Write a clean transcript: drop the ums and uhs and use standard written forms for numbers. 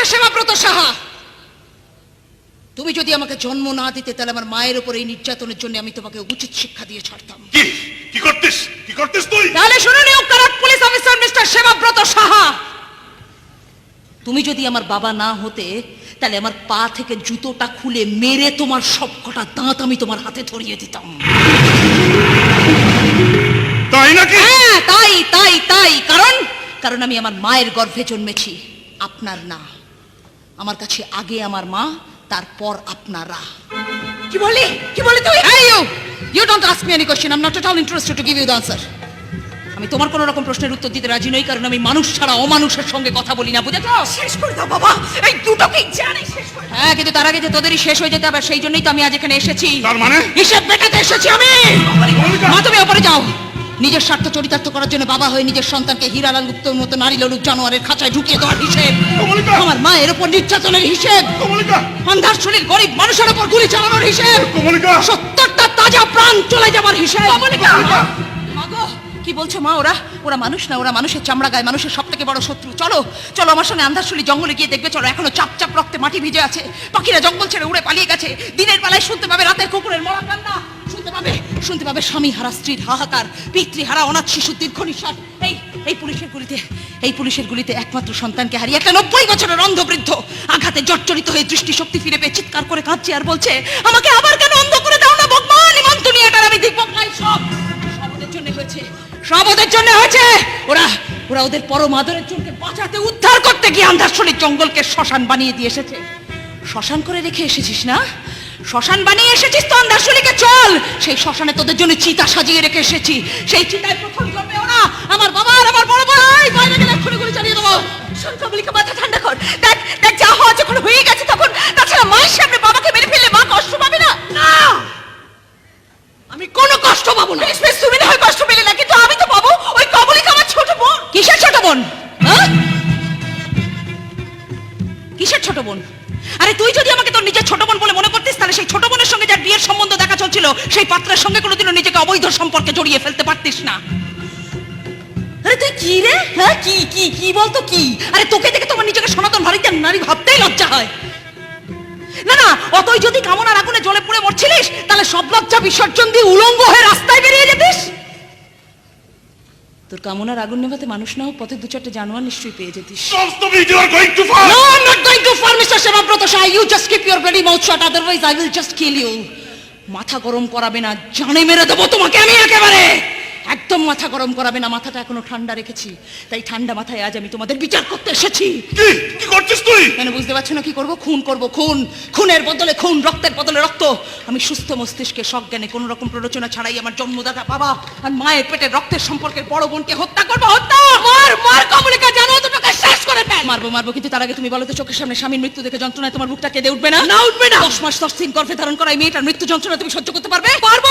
Mister Sebabrata Saha, তুমি যদি আমাকে জন্ম না দিতে তাহলে আমার মায়ের উপর এই নির্যাতনের জন্য আমি তোমাকে উচিত শিক্ষা দিয়ে ছাড়তাম। কি করতিস তুই? তাহলে শুনে নিও Karat police officer mister Sebabrata Saha, তুমি যদি আমার বাবা না হতে তাহলে আমার পা থেকে জুতোটা খুলে মেরে তোমার সবকটা দাঁত আমি তোমার হাতে ধরিয়ে দিতাম। তাই নাকি? হ্যাঁ, তাই। কারণ আমি আমার মায়ের গর্ভে জন্মেছি, আপনার না। আমার কাছে আগে আমার মা, তারপর আপনারা। কি বলি তুই? You don't ask me any question. I'm not at all interested to give you the answer. আমি তোমার কোন রকম প্রশ্নের উত্তর দিতে রাজি নই, কারণ আমি মানুষ ছাড়া অমানুষের সঙ্গে কথা বলি না, বুঝেছ? শেষ করে দাও বাবা, এই দুটোকে জানি শেষ করে। হ্যাঁ, কিন্তু তার আগে যে তোদেরই শেষ হয়ে যেতে হবে সেই জন্যই তো আমি আজ এখানে এসেছি। তার মানে হিসেব মেটাতে এসেছি আমি। মা, তুমি ওপরে যাও। নিজের স্বার্থ চরিতার্থ করার জন্য বাবা হয়ে নিজের সন্তানকে হীরালাল গুপ্তের মতো নারী লোলুপ জানোয়ারের খাঁচায় ঢুকিয়ে দেওয়ার হিসেব, আমার মায়ের উপর নির্যাতনের হিসেব, অন্ধার শরীর গরিব মানুষের উপর গুলি চালানোর হিসেব, 70টা তাজা প্রাণ চলে যাবার হিসেব। কি বলছো মা? ওরা মানুষ না, ওরা মানুষের চামড়া গায়ে, মানুষের সব থেকে বড় শত্রু। চলো আমার সঙ্গে আন্ধারশুলি জঙ্গলে গিয়ে দেখবে। চলো, এখনো চাপ রক্তে মাটি ভিজে আছে, পাখিরা জঙ্গল ছেড়ে উড়ে পালিয়ে গেছে। দিনের বেলায় শুনতে পাবে রাতের কুকুরের মরা কান্না, শুনতে পাবে স্বামী হারা স্ত্রীর হাহাকার, পিতৃহারা অনাথ শিশুর দীর্ঘ নিঃশ্বাস। এই পুলিশের গুলিতে একমাত্র সন্তানকে হারিয়ে একটা 90 বছরের অন্ধ বৃদ্ধ আঘাতে জর্জরিত হয়ে দৃষ্টিশক্তি ফিরে পেয়ে চিৎকার করে কাঁদছে আর বলছে, আমাকে আবার কেন অন্ধ করে দাও না ভগবান, ইমান দুনিয়াটার আমি দেখব ভাই। সব ওদের জন্য হয়েছে। ওরা ওদের পরম আদরের জনকে বাঁচাতে, উদ্ধার করতে গিয়ে আন্ধারশুলির জঙ্গলকে শ্মশান বানিয়ে দিয়ে এসেছে। শ্মশান করে রেখে এসেছিস না? শ্মশান বানিয়ে এসেছিস তো আন্ধারশুলিকে। চল, সেই শ্মশানে তোদের জন্য চিতা সাজিয়ে রেখে এসেছি। সেই চিতায় প্রথম জ্বলবে ওরা, আমার বাবা আর আমার বড় ভাই। বাইরে গেলে এক্ষুনি গুলি চালিয়ে দেবো। শোন কমলিকা, মাথা ঠান্ডা কর। দেখ যা হওয়া যখন হয়ে গেছে তখন। তাছাড়া মায়ের সামনে বাবাকে মেরে ফেললে মা কষ্ট পাবে না? না, আমি কোনো কষ্ট পাবো না। তুমি না হয় কষ্ট পেলে না, কিন্তু আমি তো পাবো। ওই কমলিকা আমার ছোট বোন। কিসের ছোট বোন? কিসের ছোট বোন? আরে তুই যদি আমাকে তোর নিজের ছোট বোন বলে মনে করতিস তাহলে সেই ছোট বোনের সঙ্গে যার বিয়ের সম্বন্ধ দেখা চলছিল সেই পাত্রের সঙ্গে কোনোদিনও নিজেকে অবৈধ সম্পর্কে জড়িয়ে ফেলতে পারতিস না। আরে তুই কি রে? হ্যাঁ, কি বলতো কি? আরে তোকে দেখে তোমার নিজেকে সনাতন ভারতীয় নারী ভাবতেই লজ্জা হয়। না, অতই যদি কামনার আগুনে জ্বলে পুড়ে মরছিলিস তাহলে সব লজ্জা বিসর্জন দিয়ে উলঙ্গ হয়ে রাস্তায় বেরিয়ে যেতিস। তোর কামনার আগুন নেভাতে মানুষ না হোক, পথে 2-4টে জানোয়ার নিশ্চয়ই পেয়ে যেতিস। No, I'm not going too far, Mr. Sebabrata Saha. You just keep your bloody mouth shut, otherwise I will just kill you. মাথা গরম করাবে না, জানে মেরে দেবো তোমাকে আমি একেবারে। একদম মাথা গরম করাবে না, মাথাটা এখনো ঠান্ডা রেখেছি। তাই ঠান্ডা মাথায় আজ আমি তোমাদের বিচার করতে এসেছি। কি করছিস তুই? কেন বুঝতে পারছো না? কি করবো? খুন করবো, খুন। খুনের বদলে খুন, রক্তের বদলে রক্ত। আমি সুস্থ মস্তিষ্কে সজ্ঞানে কোনো রকম প্ররোচনা ছাড়াই আমার জন্মদাতা বাবা আর মায়ের পেটের রক্তের সম্পর্কের বড় বোনকে হত্যা করবো। হত্যা! মার কমলিকা, জানো দুটোকে শেষ করে ফেল। মারবো, কিন্তু তার আগে তুমি বলো তো, চোখের সামনে স্বামীর মৃত্যু দেখে যন্ত্রণায় তোমার বুকটা কেঁদে উঠবে না? না, উঠবে না। 10 মাস 10 দিন গর্ভে ধারণ করা এই মেয়েটার মৃত্যু যন্ত্রণা তুমি সহ্য করতে পারবে? পারবো।